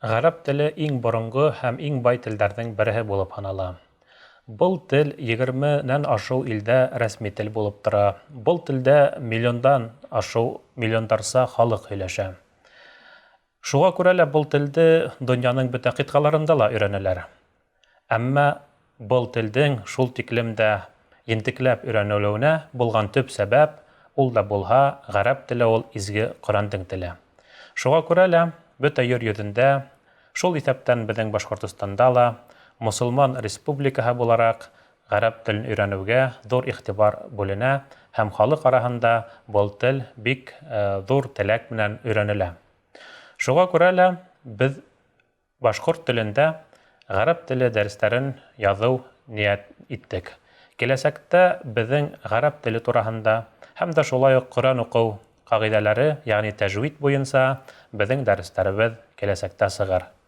Гарәп теле иң борынгы һәм иң бай телдәрнең береһе булып һанала. Был тел 20нән ашыу илдә рәсми тел булып тора. Был телдә миллиондарса халык һөйләшә. Шуңа күрә лә был телде дөньяның бөтә кыйтгаларында ла өйрәнәләр. Әммә был телдең шул тиклем дә ентекләп өйрәнелүенә булган төп сәбәп ул да булһа, гарәп теле ул изге Корандың теле. Шуңа күрә лә бөтә йөр йөҙөндә, шул иҫәптән беҙҙең Башҡортостанда ла мосолман республикаһы булараҡ ғәрәп телен өйрәнеүгә ҙур иғтибар бүленә һәм халыҡ араһында был тел бик ҙур теләк менән өйрәнелә. Шуға күрә лә беҙ башҡорт телендә ғәрәп теле дәрестәрен яҙыу ниәт иттек. Киләсәктә беҙҙең ғәрәп теле тураһында һәм дә шулай уҡ Ҡөрьән уҡыу ҡағиҙәләре, йәғни тәжүит буйынса беҙҙең дәрестәребеҙ киләсәктә сығыр.